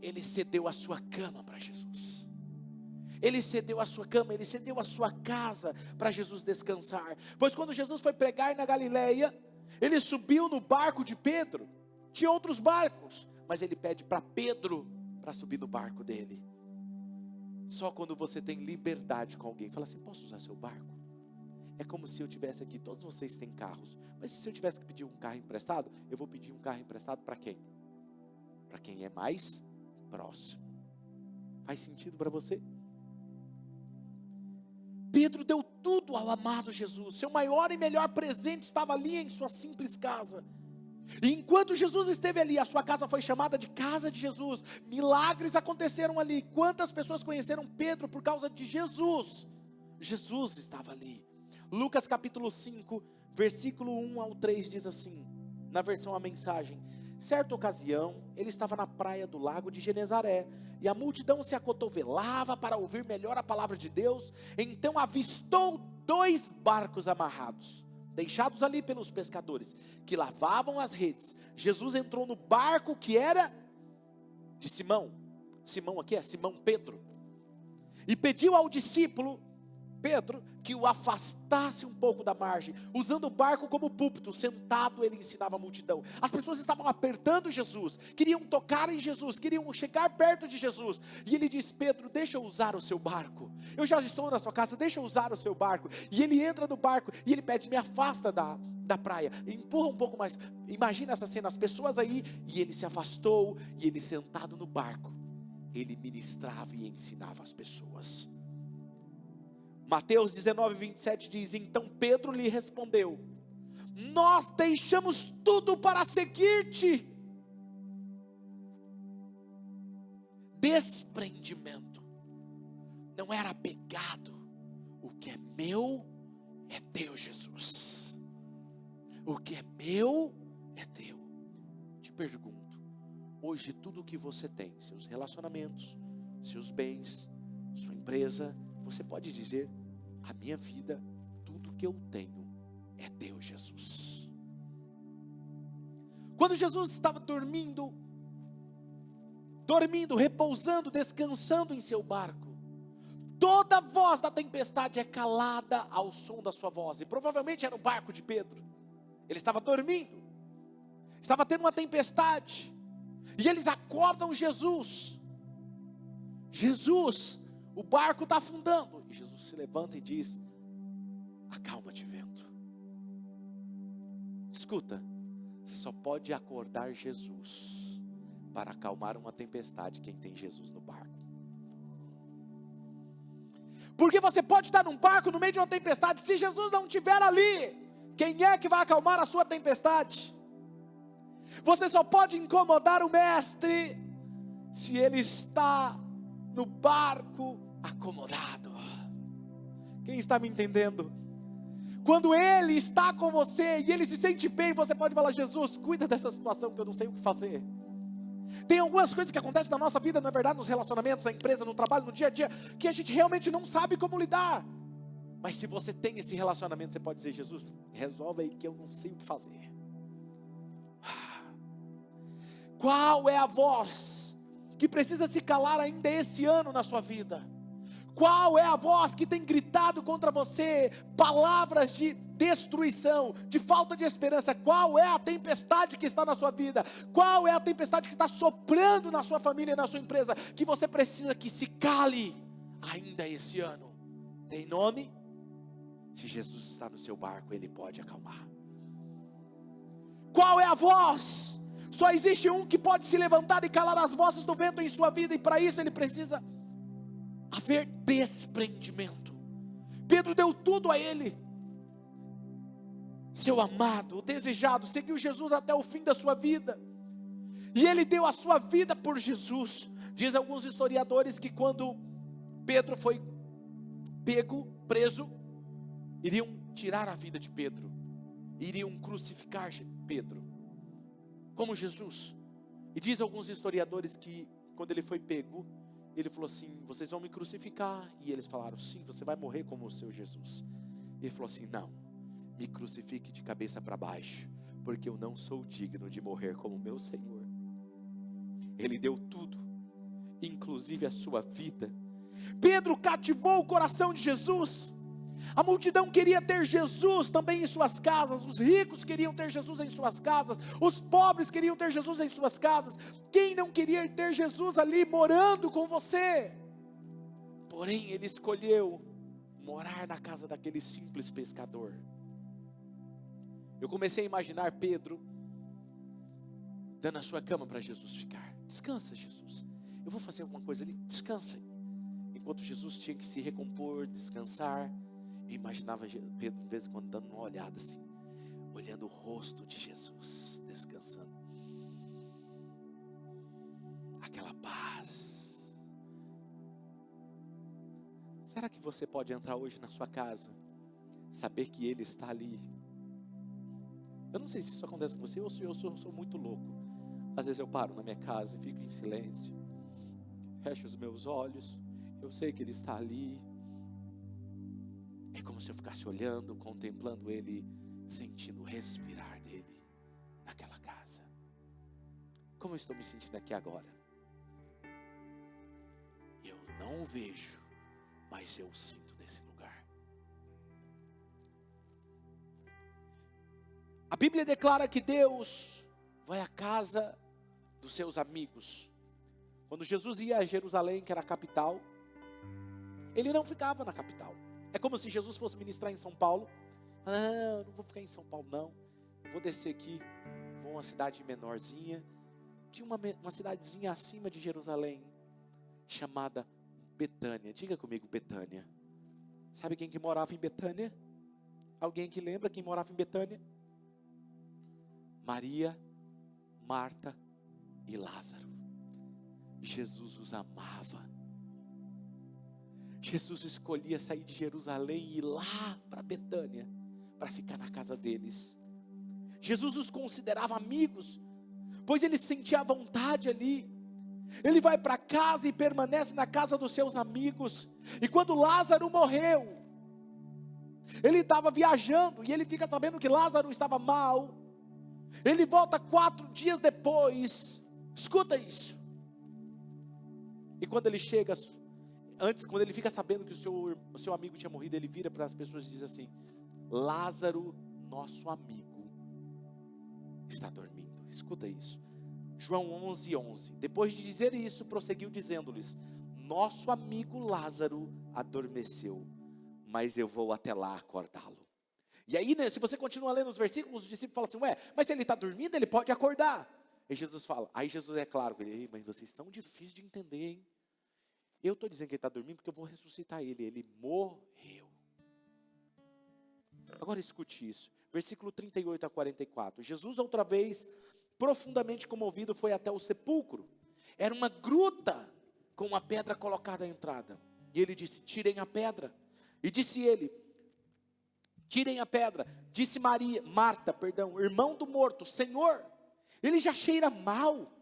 ele cedeu a sua cama para Jesus. Ele cedeu a sua cama, ele cedeu a sua casa para Jesus descansar. Pois quando Jesus foi pregar na Galileia, ele subiu no barco de Pedro. Tinha outros barcos, mas ele pede para Pedro para subir no barco dele. Só quando você tem liberdade com alguém, fala assim: posso usar seu barco? É como se eu tivesse aqui, todos vocês têm carros, mas se eu tivesse que pedir um carro emprestado, eu vou pedir um carro emprestado para quem? Para quem é mais próximo. Faz sentido para você? Pedro deu tudo ao amado Jesus. Seu maior e melhor presente estava ali em sua simples casa. E enquanto Jesus esteve ali, a sua casa foi chamada de casa de Jesus. Milagres aconteceram ali. Quantas pessoas conheceram Pedro por causa de Jesus? Jesus estava ali. Lucas capítulo 5, versículo 1 ao 3 diz assim, na versão A Mensagem: certa ocasião, ele estava na praia do lago de Genezaré, e a multidão se acotovelava para ouvir melhor a palavra de Deus. Então avistou 2 barcos amarrados, deixados ali pelos pescadores, que lavavam as redes. Jesus entrou no barco que era de Simão. Simão aqui é Simão Pedro. E pediu ao discípulo Pedro que o afastasse um pouco da margem, usando o barco como púlpito. Sentado ele ensinava a multidão. As pessoas estavam apertando Jesus, queriam tocar em Jesus, queriam chegar perto de Jesus. E ele diz: Pedro, deixa eu usar o seu barco, eu já estou na sua casa, deixa eu usar o seu barco. E ele entra no barco e ele pede: me afasta da praia, empurra um pouco mais. Imagina essa cena, as pessoas aí, e ele se afastou, e ele sentado no barco, ele ministrava e ensinava as pessoas. Mateus 19, 27 diz: então Pedro lhe respondeu: nós deixamos tudo para seguir-te. Desprendimento. Não era apegado. O que é meu é teu, Jesus. O que é meu é teu. Te pergunto, hoje tudo o que você tem, seus relacionamentos, seus bens, sua empresa, você pode dizer: a minha vida, tudo que eu tenho é teu, Jesus. Quando Jesus estava dormindo, repousando, descansando em seu barco, toda a voz da tempestade é calada ao som da sua voz. E provavelmente era o barco de Pedro. Ele estava dormindo, estava tendo uma tempestade, e eles acordam Jesus. Jesus, o barco está afundando. E Jesus se levanta e diz: acalma-te, vento. Escuta, você só pode acordar Jesus para acalmar uma tempestade quem tem Jesus no barco. Porque você pode estar num barco no meio de uma tempestade, se Jesus não estiver ali, quem é que vai acalmar a sua tempestade? Você só pode incomodar o mestre se ele está no barco acomodado. Quem está me entendendo? Quando ele está com você e ele se sente bem, você pode falar: Jesus, cuida dessa situação que eu não sei o que fazer. Tem algumas coisas que acontecem na nossa vida, na verdade, nos relacionamentos, na empresa, no trabalho, no dia a dia, que a gente realmente não sabe como lidar. Mas se você tem esse relacionamento, você pode dizer: Jesus, resolve aí que eu não sei o que fazer. Qual é a voz que precisa se calar ainda esse ano na sua vida? Qual é a voz que tem gritado contra você palavras de destruição, de falta de esperança? Qual é a tempestade que está na sua vida? Qual é a tempestade que está soprando na sua família e na sua empresa, que você precisa que se cale ainda esse ano? Tem nome? Se Jesus está no seu barco, Ele pode acalmar. Qual é a voz? Só existe um que pode se levantar e calar as vozes do vento em sua vida, e para isso ele precisa haver desprendimento. Pedro deu tudo a ele. seu amado, o desejado, seguiu Jesus até o fim da sua vida. E ele deu a sua vida por Jesus. Diz alguns historiadores que quando Pedro foi pego, preso, iriam tirar a vida de Pedro, iriam crucificar Pedro, como Jesus. E diz alguns historiadores que quando ele foi pego, ele falou assim: vocês vão me crucificar? E eles falaram: sim, você vai morrer como o seu Jesus. E ele falou assim: não, me crucifique de cabeça para baixo, porque eu não sou digno de morrer como meu Senhor. Ele deu tudo, inclusive a sua vida. Pedro cativou o coração de Jesus. A multidão queria ter Jesus também em suas casas. Os ricos queriam ter Jesus em suas casas. Os pobres queriam ter Jesus em suas casas. Quem não queria ter Jesus ali morando com você? Porém, ele escolheu morar na casa daquele simples pescador. Eu comecei a imaginar Pedro dando a sua cama para Jesus ficar. Descansa, Jesus, eu vou fazer alguma coisa ali, descansa. Enquanto Jesus tinha que se recompor, descansar, eu imaginava Pedro de vez em quando dando uma olhada assim, olhando o rosto de Jesus, descansando. Aquela paz. Será que você pode entrar hoje na sua casa, saber que Ele está ali? Eu não sei se isso acontece com você ou se eu sou muito louco. Às vezes eu paro na minha casa e fico em silêncio, fecho os meus olhos, eu sei que Ele está ali. É como se eu ficasse olhando, contemplando Ele, sentindo o respirar dEle naquela casa. Como eu estou me sentindo aqui agora? Eu não o vejo, mas eu o sinto nesse lugar. A Bíblia declara que Deus vai à casa dos seus amigos. Quando Jesus ia a Jerusalém, que era a capital, Ele não ficava na capital. É como se Jesus fosse ministrar em São Paulo. Ah, não vou ficar em São Paulo não, eu vou descer aqui, vou a uma cidade menorzinha. Tinha uma cidadezinha acima de Jerusalém, chamada Betânia. Diga comigo, Betânia. Sabe quem que morava em Betânia? Alguém que lembra quem morava em Betânia? Maria, Marta e Lázaro. Jesus os amava. Jesus escolhia sair de Jerusalém e ir lá para Betânia, para ficar na casa deles. Jesus os considerava amigos, pois ele sentia vontade ali. Ele vai para casa e permanece na casa dos seus amigos. E quando Lázaro morreu, ele estava viajando e ele fica sabendo que Lázaro estava mal. Ele volta 4 dias depois. Escuta isso. E quando ele chega, quando ele fica sabendo que o seu amigo tinha morrido, ele vira para as pessoas e diz assim: Lázaro, nosso amigo, está dormindo. Escuta isso. João 11:11. Depois de dizer isso, prosseguiu dizendo-lhes: nosso amigo Lázaro adormeceu, mas eu vou até lá acordá-lo. E aí, né, se você continua lendo os versículos, os discípulos falam assim: mas se ele está dormindo, ele pode acordar. E Jesus fala, aí Jesus é claro com ele: mas vocês estão difíceis de entender, hein? Eu estou dizendo que ele está dormindo porque eu vou ressuscitar ele. Ele morreu. Agora escute isso. Versículo 38 a 44. Jesus outra vez, profundamente comovido, foi até o sepulcro. Era uma gruta com uma pedra colocada à entrada. E ele disse: tirem a pedra. E disse ele: tirem a pedra. Disse Marta, irmão do morto: Senhor, ele já cheira mal,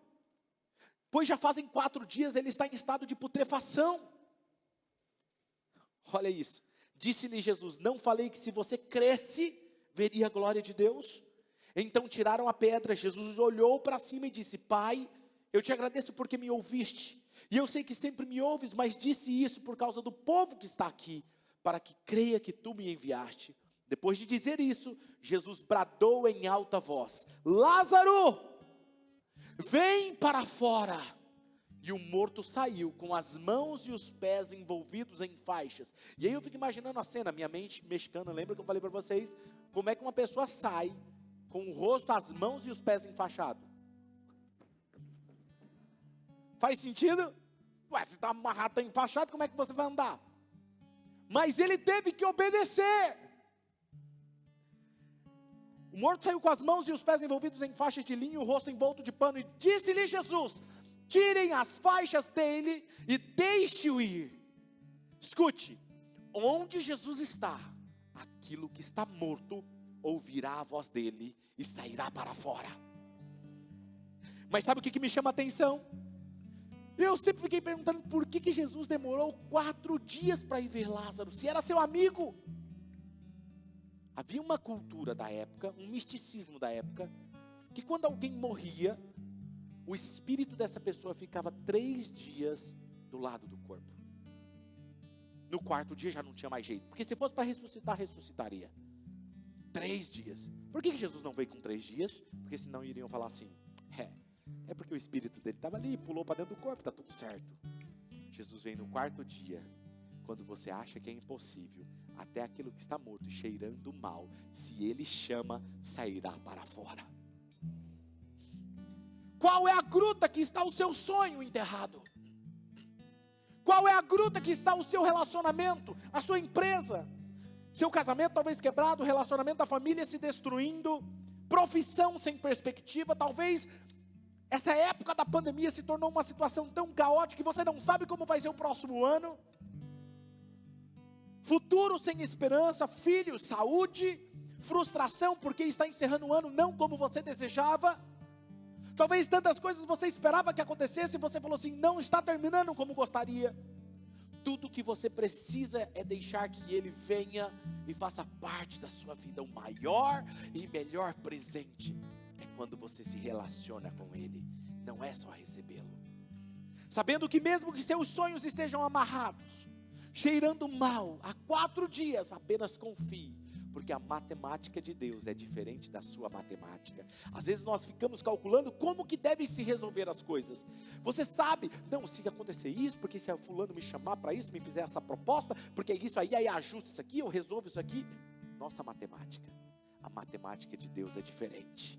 pois já fazem 4 dias ele está em estado de putrefação. Olha isso. Disse-lhe Jesus: não falei que se você cresce, veria a glória de Deus? Então tiraram a pedra. Jesus olhou para cima e disse: Pai, eu te agradeço porque me ouviste. E eu sei que sempre me ouves, mas disse isso por causa do povo que está aqui, para que creia que tu me enviaste. Depois de dizer isso, Jesus bradou em alta voz: Lázaro, vem para fora. E o morto saiu com as mãos e os pés envolvidos em faixas. E aí eu fico imaginando a cena, minha mente mexicana, lembra que eu falei para vocês? Como é que uma pessoa sai com o rosto, as mãos e os pés enfaixados? Faz sentido? Ué, se está amarrado, está enfaixado, como é que você vai andar? Mas ele teve que obedecer. O morto saiu com as mãos e os pés envolvidos em faixas de linho, o rosto envolto de pano, e disse-lhe Jesus: tirem as faixas dele e deixe-o ir. Escute, onde Jesus está, aquilo que está morto ouvirá a voz dele e sairá para fora. Mas sabe o que me chama a atenção? Eu sempre fiquei perguntando por que Jesus demorou 4 dias para ir ver Lázaro, se era seu amigo. Havia uma cultura da época, um misticismo da época, que quando alguém morria, o espírito dessa pessoa ficava 3 dias do lado do corpo. No 4º dia já não tinha mais jeito, porque se fosse para ressuscitar, ressuscitaria. 3 dias. Por que Jesus não veio com 3 dias? Porque senão iriam falar assim: é porque o espírito dele estava ali, pulou para dentro do corpo, está tudo certo. Jesus vem no 4º dia, quando você acha que é impossível, até aquilo que está morto, cheirando mal, se ele chama, sairá para fora. Qual é a gruta que está o seu sonho enterrado? Qual é a gruta que está o seu relacionamento, a sua empresa? Seu casamento talvez quebrado, relacionamento da família se destruindo, profissão sem perspectiva, talvez essa época da pandemia se tornou uma situação tão caótica que você não sabe como vai ser o próximo ano. Futuro sem esperança, filhos, saúde, frustração porque está encerrando o ano não como você desejava. Talvez tantas coisas você esperava que acontecesse e você falou assim: não está terminando como gostaria. Tudo que você precisa é deixar que Ele venha e faça parte da sua vida. O maior e melhor presente é quando você se relaciona com Ele, não é só recebê-lo. Sabendo que mesmo que seus sonhos estejam amarrados, cheirando mal, há 4 dias, apenas confie, porque a matemática de Deus é diferente da sua matemática. Às vezes nós ficamos calculando como que devem se resolver as coisas. Você sabe, não, se acontecer isso, porque se a fulano me chamar para isso, me fizer essa proposta, porque isso aí ajusta isso aqui, eu resolvo isso aqui. Nossa matemática, a matemática de Deus é diferente.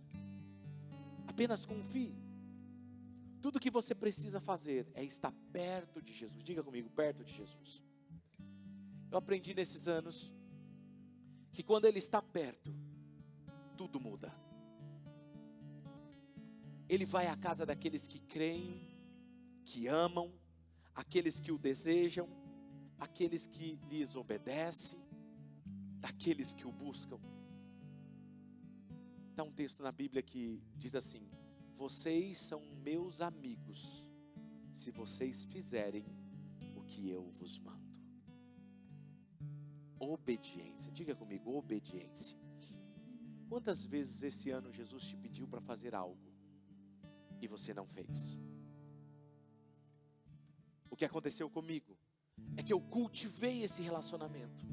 Apenas confie. Tudo que você precisa fazer é estar perto de Jesus. Diga comigo, perto de Jesus. Eu aprendi nesses anos que quando Ele está perto, tudo muda. Ele vai à casa daqueles que creem, que amam, aqueles que o desejam, aqueles que lhes obedecem, daqueles que o buscam. Está um texto na Bíblia que diz assim: vocês são meus amigos, se vocês fizerem o que eu vos mando. Obediência, diga comigo, obediência. Quantas vezes esse ano Jesus te pediu para fazer algo e você não fez? O que aconteceu comigo é que eu cultivei esse relacionamento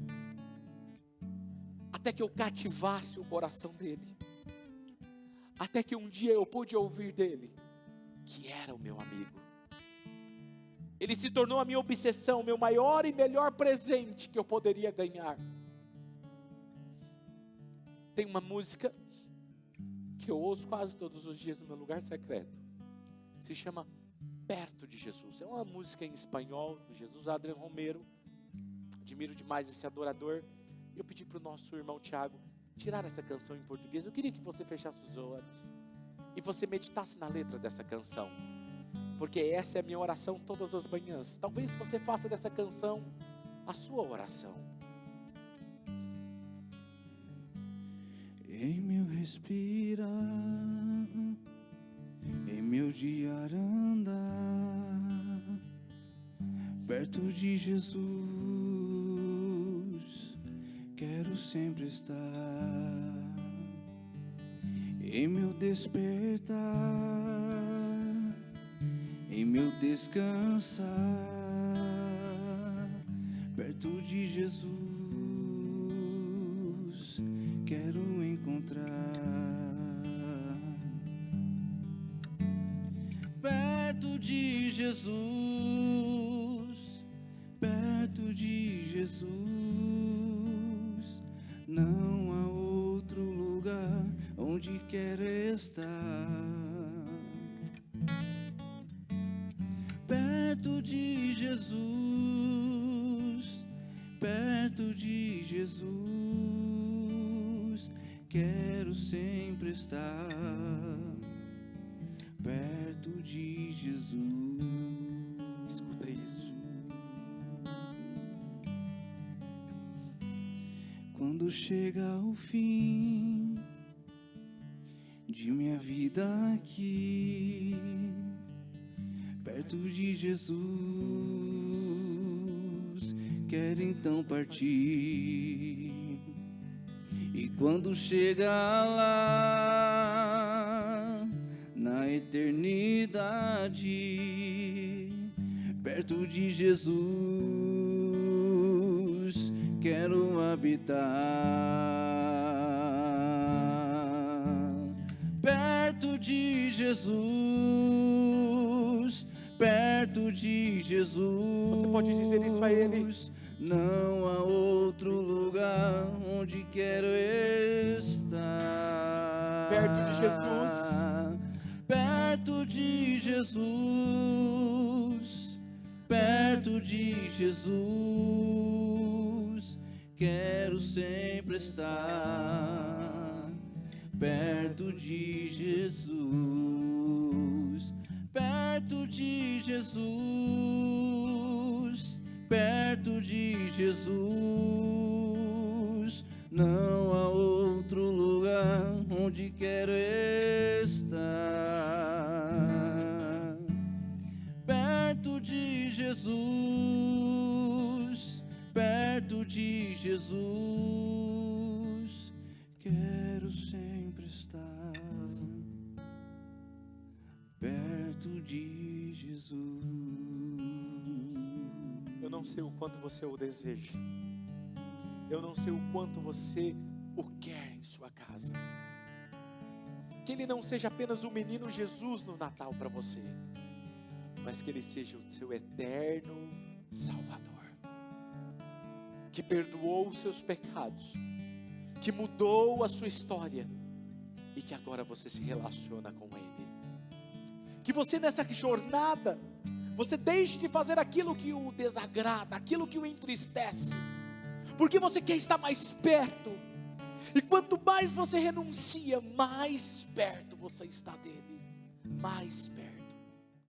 até que eu cativasse o coração dele, até que um dia eu pude ouvir dele que era o meu amigo. Ele se tornou a minha obsessão, o meu maior e melhor presente que eu poderia ganhar. Tem uma música que eu ouço quase todos os dias no meu lugar secreto. Se chama Perto de Jesus. É uma música em espanhol do Jesus Adrian Romero. Admiro demais esse adorador. Eu pedi para o nosso irmão Tiago tirar essa canção em português. Eu queria que você fechasse os olhos e você meditasse na letra dessa canção, porque essa é a minha oração todas as manhãs. Talvez você faça dessa canção a sua oração. Em meu respirar, em meu diar andar, perto de Jesus, quero sempre estar. Em meu despertar, em meu descansar, perto de Jesus, quero encontrar. Perto de Jesus, perto de Jesus, não há outro lugar onde quero estar. Perto de Jesus, perto de Jesus, quero sempre estar perto de Jesus. Escuta isso. Quando chega o fim de minha vida aqui, perto de Jesus, quero então partir. E quando chega lá na eternidade, perto de Jesus, quero habitar. Perto de Jesus, perto de Jesus. Você pode dizer isso a Ele? Não há outro lugar onde quero estar. Perto de Jesus. Perto de Jesus. Perto de Jesus. Quero sempre estar. Perto de Jesus. Perto de Jesus. Perto de Jesus, não há outro lugar onde quero estar. Perto de Jesus, perto de Jesus, quero sempre estar. Perto de Jesus. Eu não sei o quanto você o deseja. Eu não sei o quanto você o quer em sua casa. Que ele não seja apenas o menino Jesus no Natal para você, mas que ele seja o seu eterno Salvador, que perdoou os seus pecados, que mudou a sua história e que agora você se relaciona com ele. Que você nessa jornada, você deixe de fazer aquilo que o desagrada, aquilo que o entristece, porque você quer estar mais perto. E quanto mais você renuncia, mais perto você está dele, mais perto.